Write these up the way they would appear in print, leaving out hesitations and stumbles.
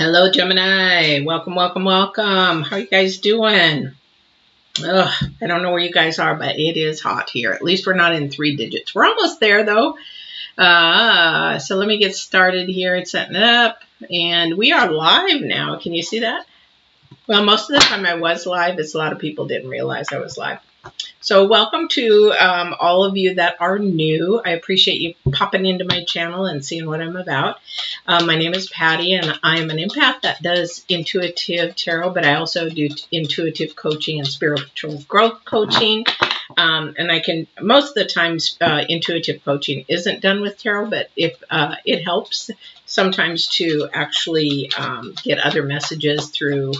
Hello, Gemini. Welcome, welcome, welcome. How you guys doing? Ugh, I don't know where you guys are, but it is hot here. At least we're not in 3 digits. We're almost there, though. So let me get started here and setting up. And we are live now. Can you see that? Well, most of the time I was live, as a lot of people didn't realize I was live. So welcome to all of you that are new. I appreciate you popping into my channel and seeing what I'm about. My name is Patty, and I'm an empath that does intuitive tarot, but I also do intuitive coaching and spiritual growth coaching. And I can, most of the times, intuitive coaching isn't done with tarot, but if it helps sometimes to actually get other messages through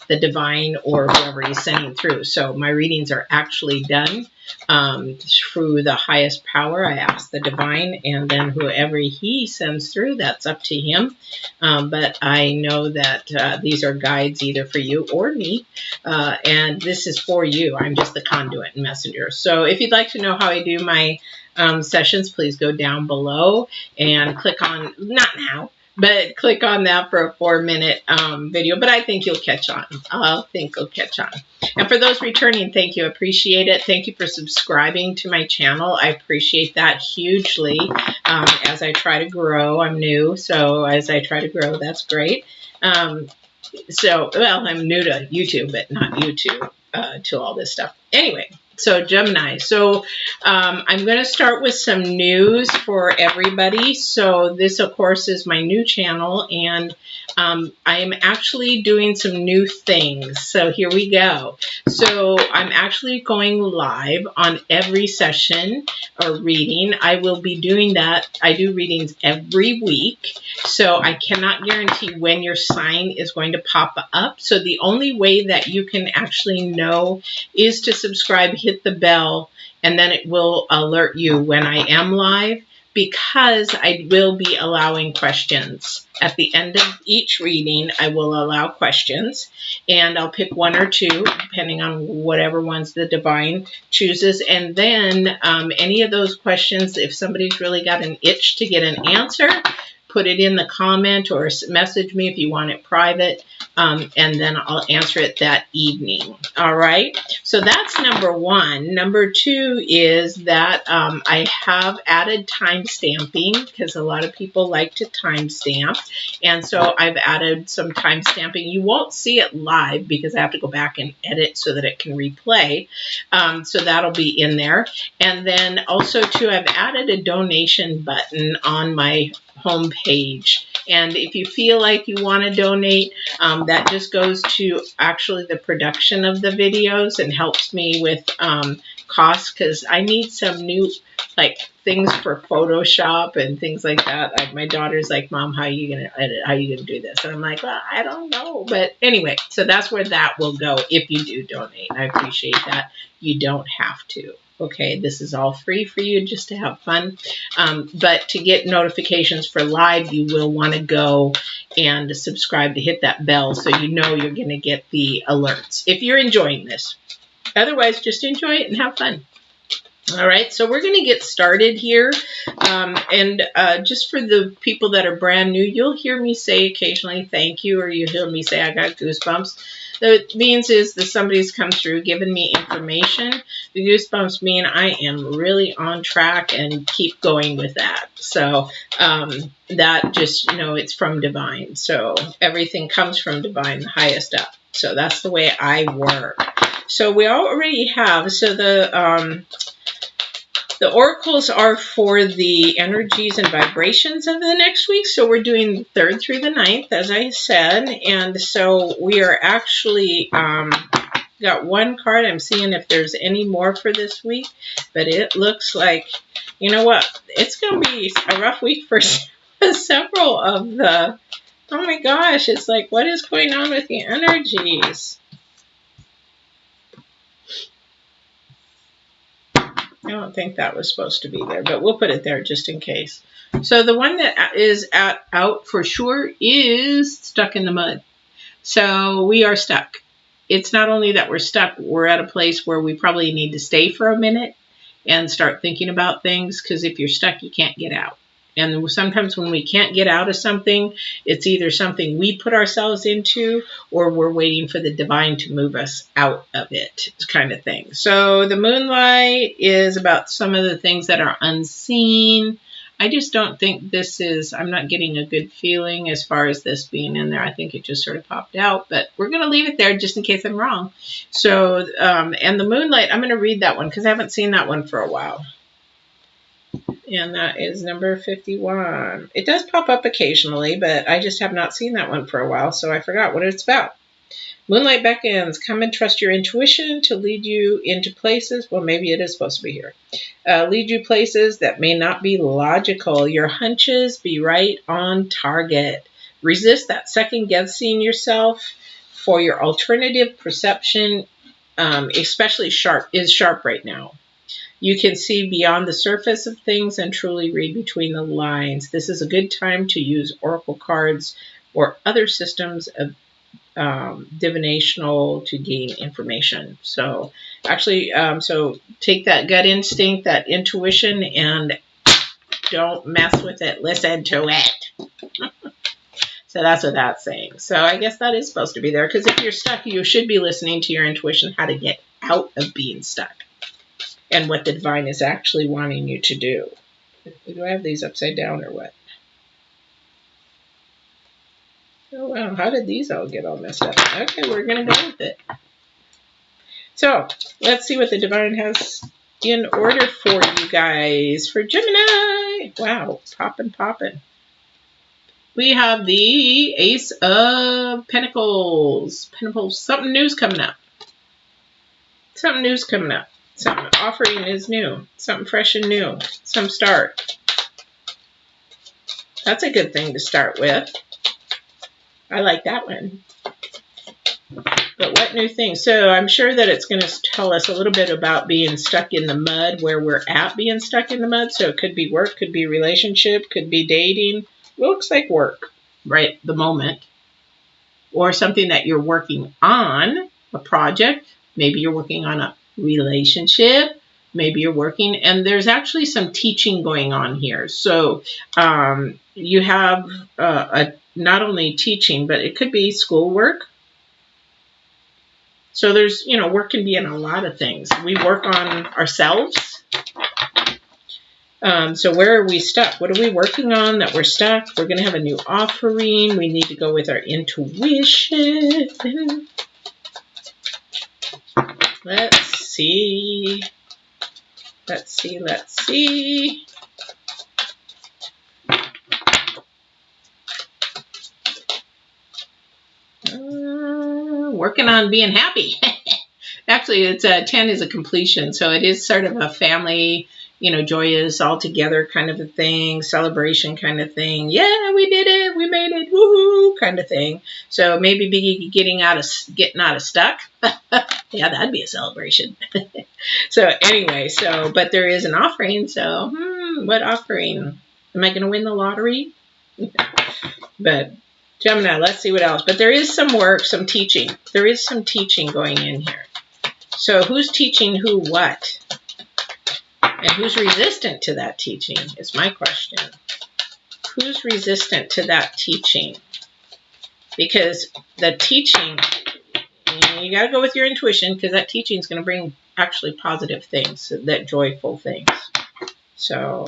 the divine or whoever he's sending through. So my readings are actually done through the highest power. I ask the divine, and then whoever he sends through, that's up to him. But I know that these are guides either for you or me, and this is for you. I'm just the conduit and messenger. So if you'd like to know how I do my sessions, please go down below and click on, not now, but click on that for a 4-minute video. But I think you'll catch on. I think you'll catch on. And for those returning, thank you. I appreciate it. Thank you for subscribing to my channel. I appreciate that hugely. As I try to grow, I'm new. So as I try to grow, that's great. Well, I'm new to YouTube, but not YouTube to all this stuff. Anyway. So Gemini, I'm going to start with some news for everybody. So this, of course, is my new channel, and I'm actually doing some new things. So here we go. So I'm actually going live on every session or reading. I will be doing that. I do readings every week, so I cannot guarantee when your sign is going to pop up. So the only way that you can actually know is to subscribe, hit the bell, and then it will alert you when I am live, because I will be allowing questions. At the end of each reading, I will allow questions, and I'll pick 1 or 2, depending on whatever ones the divine chooses. And then any of those questions, if somebody's really got an itch to get an answer, put it in the comment or message me if you want it private, and then I'll answer it that evening. All right, so that's number 1. Number 2 is that I have added time stamping, because a lot of people like to time stamp, and so I've added some time stamping. You won't see it live because I have to go back and edit so that it can replay, so that'll be in there. And then also too, I've added a donation button on my home page, and if you feel like you want to donate, that just goes to actually the production of the videos and helps me with costs, because I need some new things for Photoshop and things like that. Like my daughter's like, Mom, how are you gonna edit? How are you gonna do this? And I'm like, well, I don't know, but anyway, so that's where that will go if you do donate. I appreciate that. You don't have to. Okay, this is all free for you just to have fun. But to get notifications for live, you will want to go and subscribe to hit that bell so you know you're going to get the alerts if you're enjoying this. Otherwise, just enjoy it and have fun. All right, so we're going to get started here. Just for the people that are brand new, you'll hear me say occasionally thank you, or you'll hear me say I got goosebumps. That means is that somebody's come through giving me information. The goosebumps mean I am really on track and keep going with that. So that just, it's from divine. So everything comes from divine, the highest up. So that's the way I work. So we already have, so the oracles are for the energies and vibrations of the next week. So we're doing the 3rd through the 9th, as I said. And so we are actually got 1 card. I'm seeing if there's any more for this week. But it looks like, you know what? It's going to be a rough week for several of the... Oh my gosh, it's like, what is going on with the energies? I don't think that was supposed to be there, but we'll put it there just in case. So the one that is out for sure is stuck in the mud. So we are stuck. It's not only that we're stuck, we're at a place where we probably need to stay for a minute and start thinking about things, because if you're stuck, you can't get out. And sometimes when we can't get out of something, it's either something we put ourselves into or we're waiting for the divine to move us out of it, kind of thing. So the moonlight is about some of the things that are unseen. I just don't think this is, I'm not getting a good feeling as far as this being in there. I think it just sort of popped out, but we're going to leave it there just in case I'm wrong. So, and the moonlight, I'm going to read that one because I haven't seen that one for a while. And that is number 51. It does pop up occasionally, but I just have not seen that one for a while, so I forgot what it's about. Moonlight beckons. Come and trust your intuition to lead you into places. Well, maybe it is supposed to be here. Lead you places that may not be logical. Your hunches be right on target. Resist that second guessing yourself, for your alternative perception, especially is sharp right now. You can see beyond the surface of things and truly read between the lines. This is a good time to use oracle cards or other systems of divinational to gain information. So actually, so take that gut instinct, that intuition, and don't mess with it. Listen to it. So that's what that's saying. So I guess that is supposed to be there, because if you're stuck, you should be listening to your intuition how to get out of being stuck and what the divine is actually wanting you to do. Do I have these upside down or what? Oh, wow. How did these all get all messed up? Okay, we're going to go with it. So let's see what the divine has in order for you guys for Gemini. Wow, popping. We have the Ace of Pentacles. Something new's coming up. Something offering is new. Something fresh and new. Some start. That's a good thing to start with. I like that one. But what new thing? So I'm sure that it's going to tell us a little bit about being stuck in the mud, where we're at being stuck in the mud. So it could be work, could be relationship, could be dating. Looks like work right the moment. Or something that you're working on, a project. Maybe you're working on a relationship. Maybe you're working, and there's actually some teaching going on here. So you have not only teaching, but it could be schoolwork. So there's, work can be in a lot of things. We work on ourselves. So where are we stuck? What are we working on that we're stuck? We're going to have a new offering. We need to go with our intuition. Let's see. Working on being happy. Actually, it's 10 is a completion, so it is sort of a family, joyous, all together kind of a thing, celebration kind of thing. Yeah, we did it, we made it, woohoo, kind of thing. So maybe getting out of stuck. Yeah, that'd be a celebration. So anyway, but there is an offering. So what offering? Am I going to win the lottery? But Gemini, let's see what else. But there is some work, some teaching. There is some teaching going in here. So who's teaching who what? And who's resistant to that teaching is my question. Who's resistant to that teaching? Because the teaching, you got to go with your intuition, because that teaching is going to bring actually positive things, that joyful things. So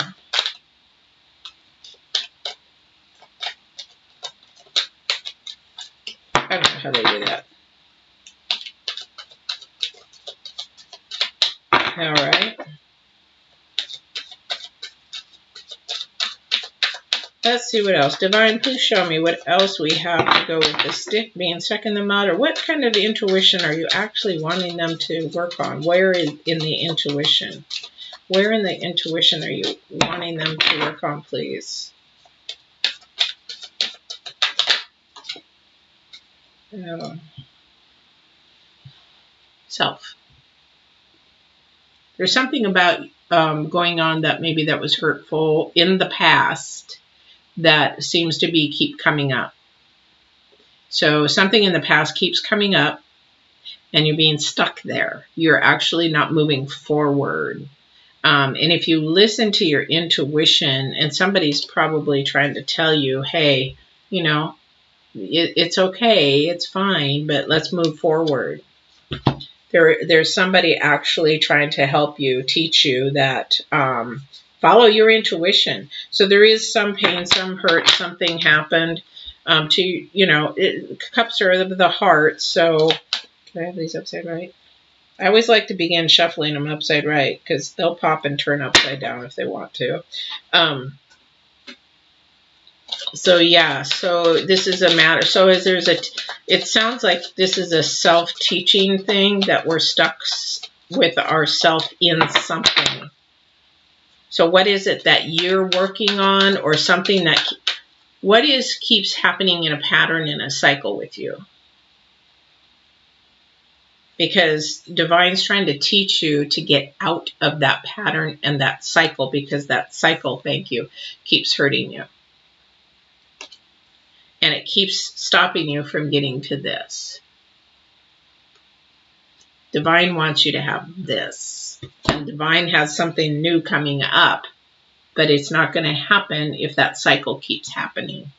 I don't know how they do that. All right. Let's see what else. Divine, please show me what else we have to go with the stick being stuck in the mud, or what kind of intuition are you actually wanting them to work on? Where in the intuition? Where in the intuition are you wanting them to work on, please? Self. There's something about going on that maybe that was hurtful in the past that seems to keep coming up. So something in the past keeps coming up and you're being stuck there. You're actually not moving forward. And if you listen to your intuition, and somebody's probably trying to tell you, hey, you know, it's okay, it's fine, but let's move forward. There's somebody actually trying to help you, teach you that follow your intuition. So there is some pain, some hurt, something happened to, you know, cups are the heart. So can I have these upside right? I always like to begin shuffling them upside right because they'll pop and turn upside down if they want to. So yeah, so this is a matter. So as there's a, it sounds like this is a self-teaching thing that we're stuck with ourself in something. So what is it that you're working on, or something that, what is keeps happening in a pattern, in a cycle with you? Because Divine's trying to teach you to get out of that pattern and that cycle, because that cycle, thank you, keeps hurting you. And it keeps stopping you from getting to this. Divine wants you to have this. And Divine has something new coming up, but it's not going to happen if that cycle keeps happening.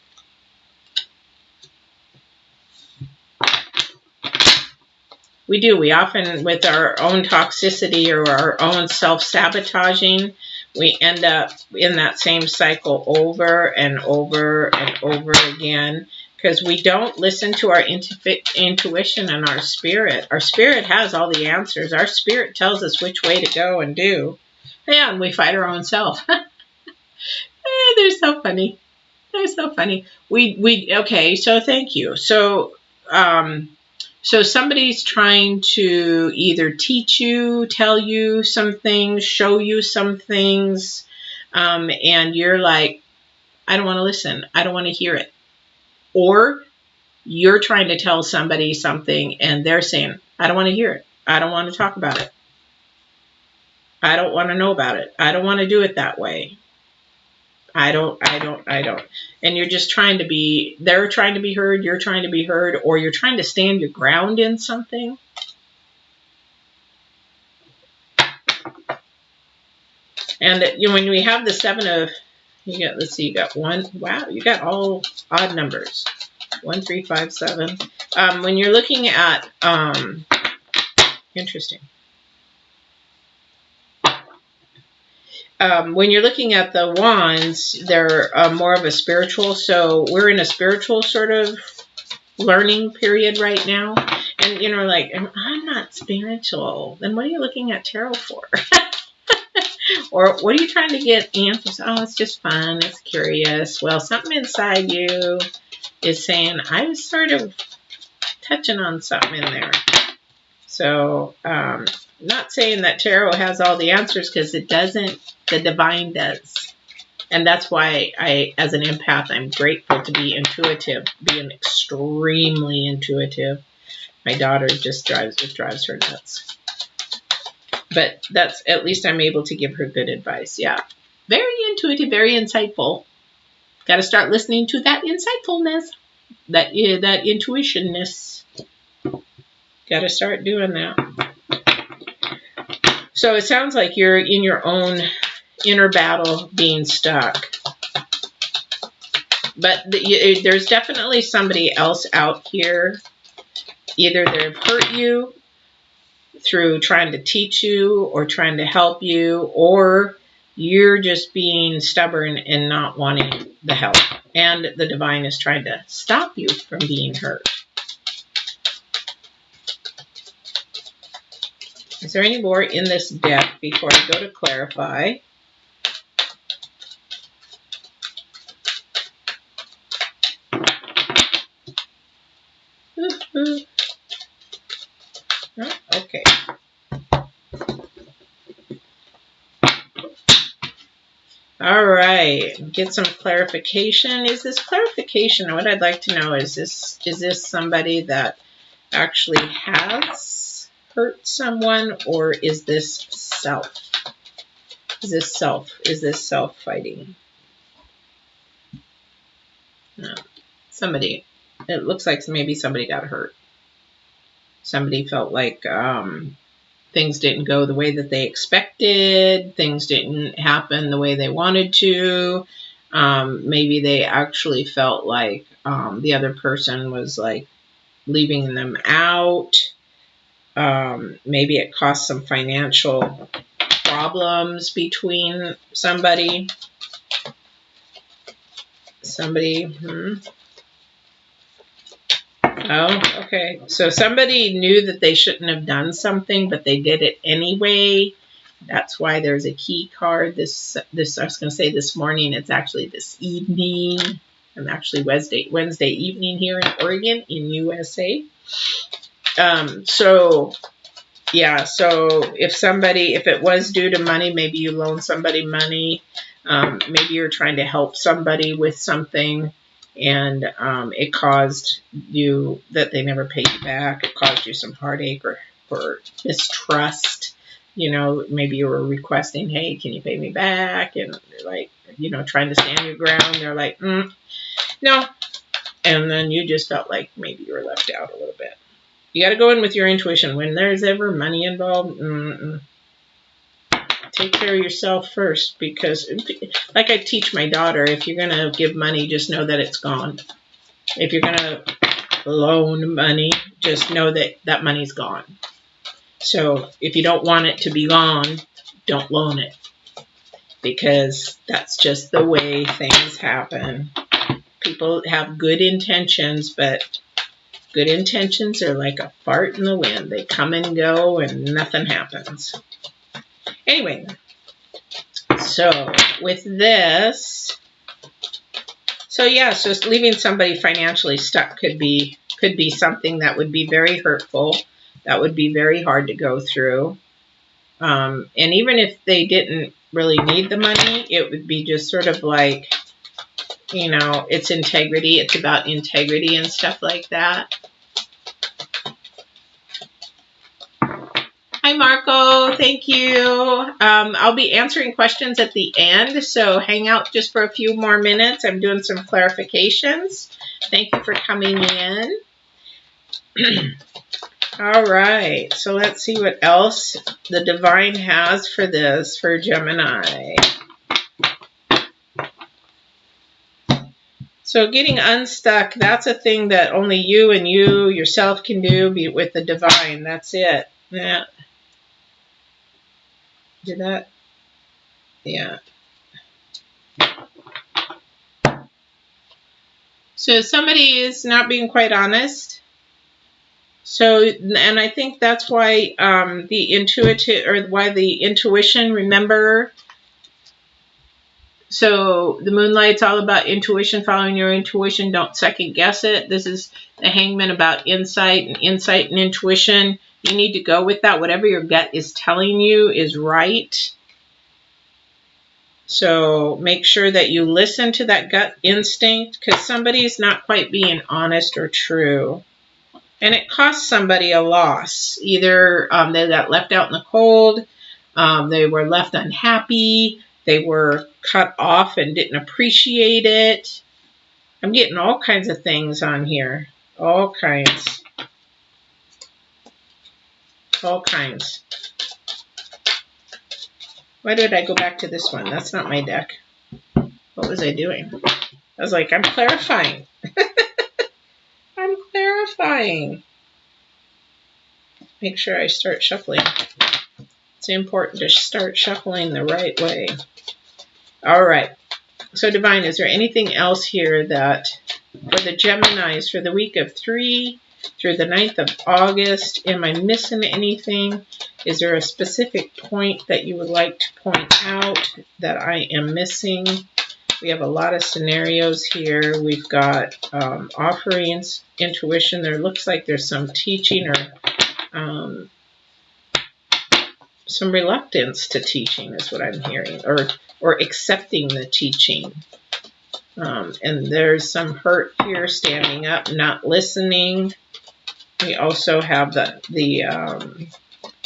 We do. We often, with our own toxicity or our own self-sabotaging, we end up in that same cycle over and over and over again, because we don't listen to our intuition and our spirit. Our spirit has all the answers. Our spirit tells us which way to go and do. Yeah, and we fight our own self. They're so funny. They're so funny. Okay, so thank you. So, so somebody's trying to either teach you, tell you some things, show you some things, and you're like, I don't want to listen. I don't want to hear it. Or you're trying to tell somebody something and they're saying, I don't want to hear it. I don't want to talk about it. I don't want to know about it. I don't want to do it that way. I don't. And you're just trying to be, they're trying to be heard, you're trying to be heard, or you're trying to stand your ground in something. And you know, when we have the 7 of, you got, let's see, you got 1, wow, you got all odd numbers. 1, 3, 5, 7. When you're looking at, interesting. When you're looking at the wands, they're more of a spiritual. So we're in a spiritual sort of learning period right now. And, you know, like, I'm not spiritual. Then what are you looking at tarot for? Or what are you trying to get answers? Oh, it's just fun. It's curious. Well, something inside you is saying, I was sort of touching on something in there. So, not saying that tarot has all the answers, because it doesn't. The divine does. And that's why I, as an empath, I'm grateful to be intuitive, being extremely intuitive. My daughter just drives her nuts. But that's, at least I'm able to give her good advice. Yeah. Very intuitive, very insightful. Got to start listening to that insightfulness, that intuitionness. Got to start doing that. So it sounds like you're in your own inner battle, being stuck. But there's definitely somebody else out here. Either they've hurt you through trying to teach you or trying to help you, or you're just being stubborn and not wanting the help. And the divine is trying to stop you from being hurt. Is there any more in this deck before I go to clarify? Oh, okay. All right. Get some clarification. Is this clarification? What I'd like to know is this somebody that actually has hurt someone, or is this self? Is this self? Is this self fighting? No. Somebody. It looks like maybe somebody got hurt. Somebody felt like things didn't go the way that they expected. Things didn't happen the way they wanted to. Maybe they actually felt like the other person was like leaving them out. Maybe it caused some financial problems between somebody. Oh, okay. So somebody knew that they shouldn't have done something, but they did it anyway. That's why there's a key card. This I was going to say this morning. It's actually this evening. I'm actually Wednesday evening here in Oregon, in USA. So yeah. So if it was due to money, maybe you loaned somebody money. Maybe you're trying to help somebody with something, and it caused you that they never paid you back. It caused you some heartache or mistrust. You know, maybe you were requesting, hey, can you pay me back? And like, you know, trying to stand your ground. They're like, no. And then you just felt like maybe you were left out a little bit. You got to go in with your intuition. When there's ever money involved, take care of yourself first, because like I teach my daughter, if you're going to give money, just know that it's gone. If you're going to loan money, just know that that money's gone. So if you don't want it to be gone, don't loan it, because that's just the way things happen. People have good intentions, but good intentions are like a fart in the wind. They come and go and nothing happens. Anyway, so with this, so leaving somebody financially stuck could be something that would be very hurtful. That would be very hard to go through. And even if they didn't really need the money, it would be just sort of like, you know, it's integrity. It's about integrity and stuff like that. Hi, Marco. Thank you. I'll be answering questions at the end, so hang out just for a few more minutes. I'm doing some clarifications. Thank you for coming in. All right, so let's see what else the divine has for this, for Gemini. So getting unstuck, that's a thing that only you and you yourself can do with the divine. That's it. Yeah. Did that? Yeah. So somebody is not being quite honest. So, and I think that's why the intuition, remember, so the moonlight's all about intuition, following your intuition. Don't second guess it. This is the hangman, about insight and intuition. You need to go with that. Whatever your gut is telling you is right. So make sure that you listen to that gut instinct, because somebody's not quite being honest or true. And it costs somebody a loss. Either they got left out in the cold, they were left unhappy, they were cut off and didn't appreciate it. I'm getting all kinds of things on here. All kinds. All kinds. Why did I go back to this one? That's not my deck. What was I doing? I was like, I'm clarifying. I'm clarifying. Make sure I start shuffling. It's important to start shuffling the right way. All right. So divine, is there anything else here that for the Geminis for the week of 3 through the 9th of August, am I missing anything? Is there a specific point that you would like to point out that I am missing? We have a lot of scenarios here. We've got offerings, intuition. There looks like there's some teaching or some reluctance to teaching is what I'm hearing, or accepting the teaching. And there's some hurt here, standing up, not listening. We also have the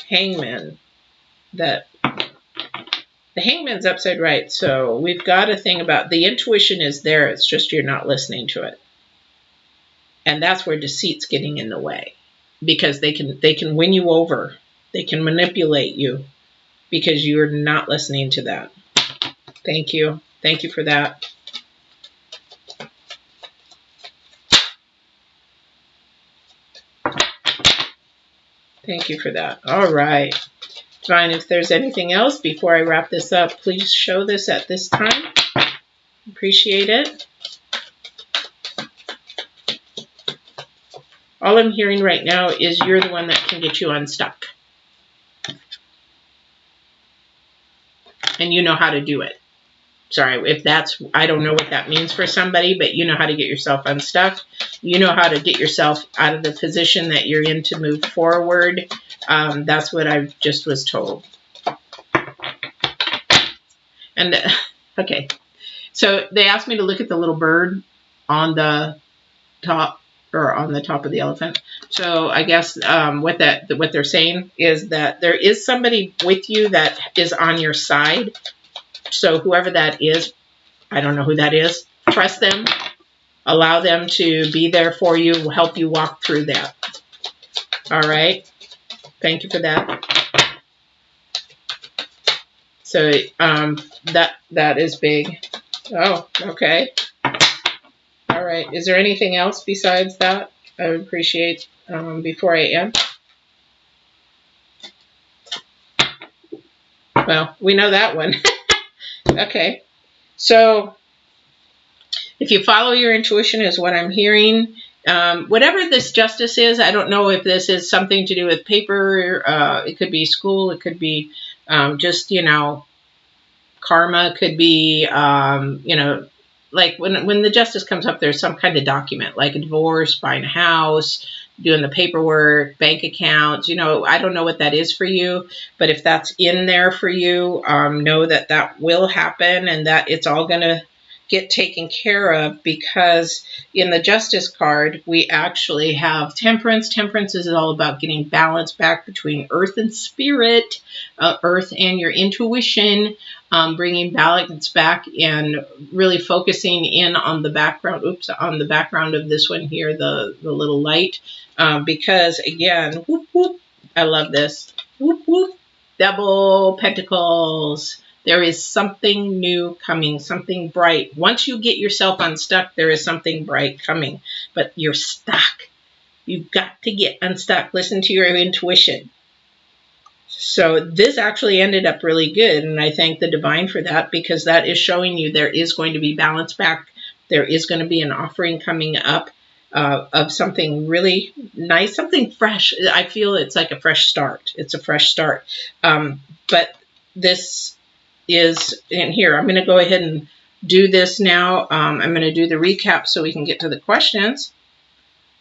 hangman. The hangman's upside right, so we've got a thing about the intuition is there, it's just you're not listening to it. And that's where deceit's getting in the way, because they can win you over. They can manipulate you because you're not listening to that. Thank you. Thank you for that. Thank you for that. All right. Divine, if there's anything else before I wrap this up, please show this at this time. Appreciate it. All I'm hearing right now is you're the one that can get you unstuck. And you know how to do it. Sorry, if that's, I don't know what that means for somebody, but you know how to get yourself unstuck. You know how to get yourself out of the position that you're in to move forward. That's what I just was told. And, okay. So they asked me to look at the little bird on the top, or on the top of the elephant. So I guess what they're saying is that there is somebody with you that is on your side. So whoever that is, I don't know who that is, trust them, allow them to be there for you, help you walk through that. All right. Thank you for that. So that is big. Oh, okay. All right. Is there anything else besides that I would appreciate before I end? Well, we know that one. Okay. So if you follow your intuition is what I'm hearing. Whatever this justice is, I don't know if this is something to do with paper. It could be school. It could be just, you know, karma. It could be, you know, like when the justice comes up, there's some kind of document, like a divorce, buying a house, doing the paperwork, bank accounts. You know, I don't know what that is for you, but if that's in there for you, know that that will happen and that it's all going to get taken care of, because in the justice card, we actually have temperance. Temperance is all about getting balance back between earth and spirit, earth and your intuition, bringing balance back and really focusing in on the background, on the background of this one here, the little light, because again, whoop, whoop, I love this, whoop, whoop, double pentacles. There is something new coming, something bright. Once you get yourself unstuck, there is something bright coming, but you're stuck. You've got to get unstuck. Listen to your intuition. So this actually ended up really good, and I thank the divine for that, because that is showing you there is going to be balance back. There is going to be an offering coming up of something really nice, something fresh. I feel it's like a fresh start. It's a fresh start. But this is in here. I'm going to go ahead and do this now. I'm going to do the recap so we can get to the questions,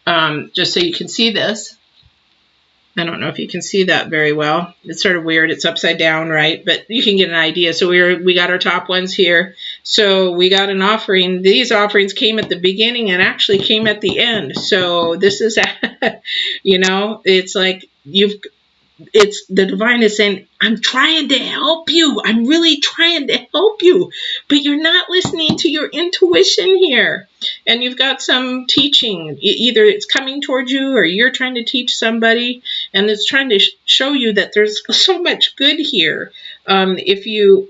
just so you can see this. I don't know if you can see that very well. It's sort of weird. It's upside down, right? But you can get an idea. So we got our top ones here. So we got an offering. These offerings came at the beginning and actually came at the end. So this is, you know, it's like it's the divine is saying, I'm trying to help you. I'm really trying to help you, but you're not listening to your intuition here. And you've got some teaching, either it's coming towards you or you're trying to teach somebody, and it's trying to show you that there's so much good here. If you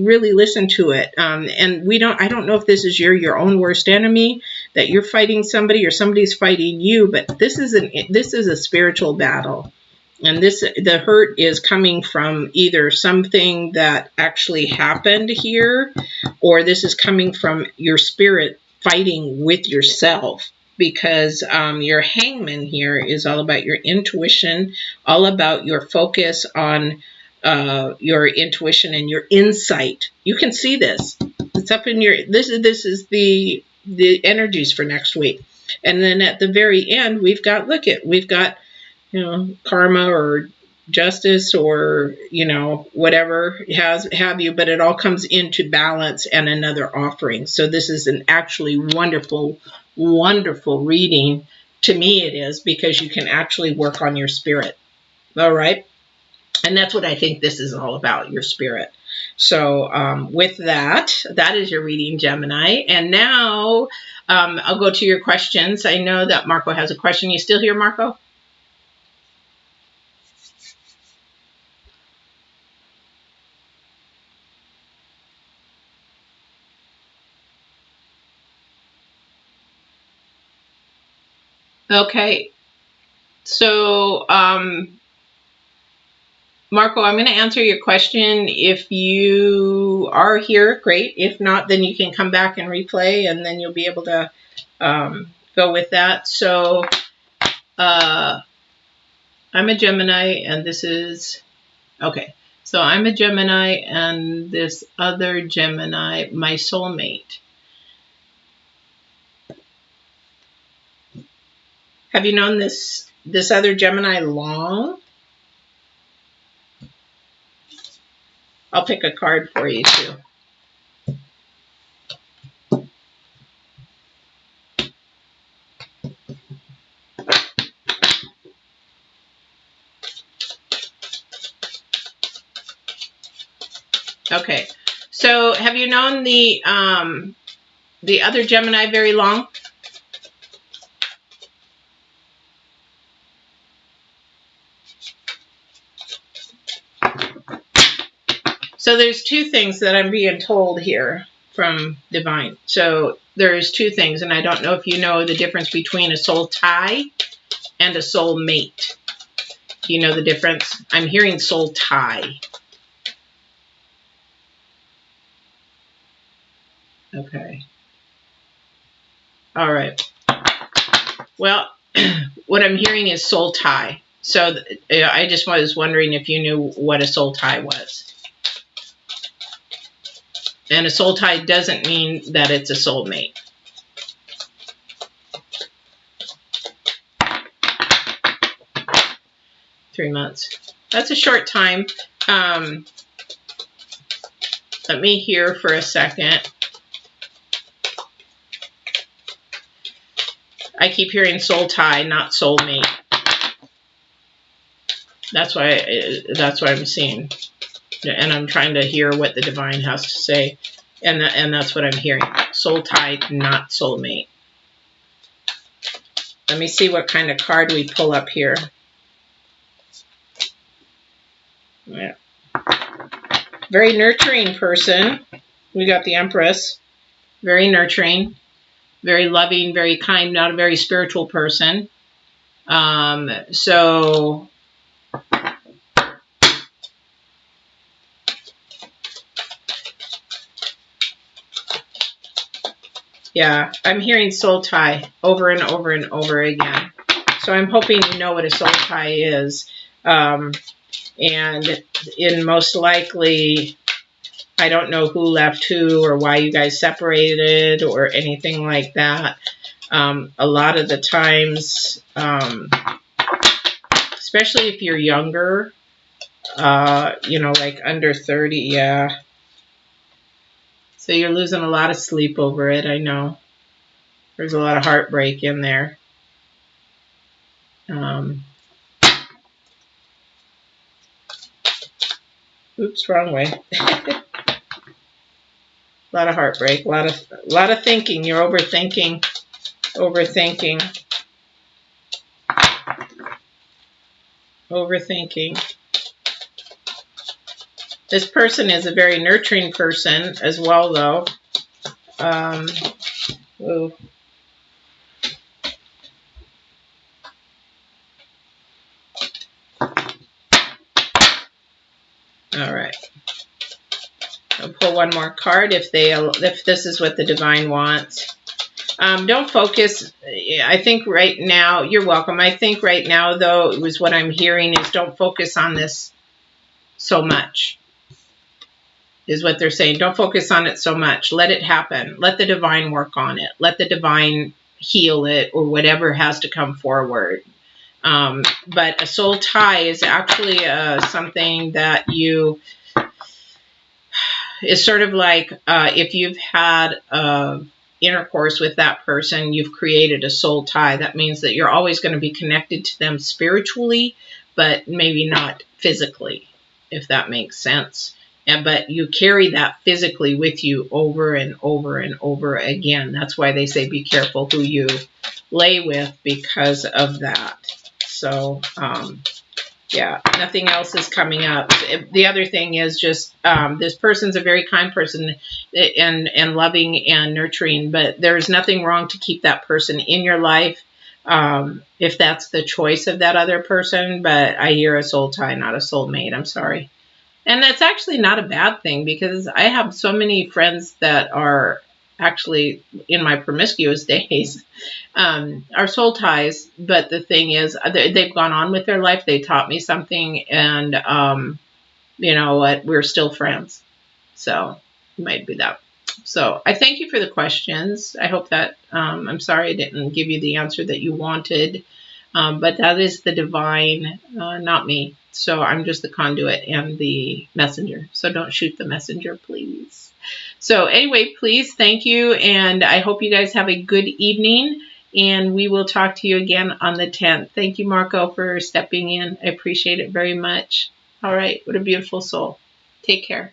really listen to it, and I don't know if this is your own worst enemy, that you're fighting somebody or somebody's fighting you, but this is a spiritual battle. And the hurt is coming from either something that actually happened here, or this is coming from your spirit fighting with yourself, because your hangman here is all about your intuition, all about your focus on your intuition and your insight. You can see this. It's up in your, this is the energies for next week. And then at the very end, we've got, you know, karma or justice or, you know, whatever have you, but it all comes into balance and another offering. So this is an actually wonderful, wonderful reading. To me it is, because you can actually work on your spirit. All right. And that's what I think this is all about, your spirit. So with that is your reading, Gemini. And now I'll go to your questions. I know that Marco has a question. You still here, Marco? Okay. So, Marco, I'm going to answer your question. If you are here, great. If not, then you can come back and replay, and then you'll be able to go with that. So I'm a Gemini, and this is, okay. So I'm a Gemini, and this other Gemini, my soulmate. Have you known this other Gemini long? I'll pick a card for you too. Okay, so have you known the other Gemini very long? So there's two things that I'm being told here from Divine. So there's two things, and I don't know if you know the difference between a soul tie and a soul mate. Do you know the difference? I'm hearing soul tie. Okay. All right. Well, what I'm hearing is soul tie. So I just was wondering if you knew what a soul tie was. And a soul tie doesn't mean that it's a soulmate. Three months. That's a short time. Let me hear for a second. I keep hearing soul tie, not soulmate. That's why I'm seeing. And I'm trying to hear what the Divine has to say. And that's what I'm hearing. Soul tie, not soulmate. Let me see what kind of card we pull up here. Yeah. Very nurturing person. We got the Empress. Very nurturing. Very loving, very kind, not a very spiritual person. So yeah, I'm hearing soul tie over and over and over again. So I'm hoping you know what a soul tie is. And in most likely, I don't know who left who or why you guys separated or anything like that. A lot of the times, especially if you're younger, you know, like under 30, yeah. So you're losing a lot of sleep over it, I know. There's a lot of heartbreak in there. Oops, wrong way. A lot of heartbreak, a lot of thinking. You're overthinking. Overthinking. This person is a very nurturing person as well, though. Ooh. All right. I'll pull one more card if this is what the Divine wants. Don't focus. I think right now, you're welcome. I think right now, though, it was what I'm hearing is don't focus on this so much, is what they're saying. Don't focus on it so much. Let it happen. Let the Divine work on it. Let the Divine heal it or whatever has to come forward. But a soul tie is actually something that is sort of like if you've had intercourse with that person, you've created a soul tie. That means that you're always going to be connected to them spiritually, but maybe not physically, if that makes sense. But you carry that physically with you over and over and over again. That's why they say be careful who you lay with because of that. So, yeah, nothing else is coming up. The other thing is just this person's a very kind person and loving and nurturing, but there's nothing wrong to keep that person in your life. if that's the choice of that other person. But I hear a soul tie, not a soulmate. I'm sorry. And that's actually not a bad thing, because I have so many friends that are actually in my promiscuous days are soul ties. But the thing is, they've gone on with their life. They taught me something, and you know what? We're still friends. So it might be that. So I thank you for the questions. I hope that, I'm sorry I didn't give you the answer that you wanted, but that is the divine, not me. So I'm just the conduit and the messenger. So don't shoot the messenger, please. So anyway, please, thank you. And I hope you guys have a good evening. And we will talk to you again on the 10th. Thank you, Marco, for stepping in. I appreciate it very much. All right. What a beautiful soul. Take care.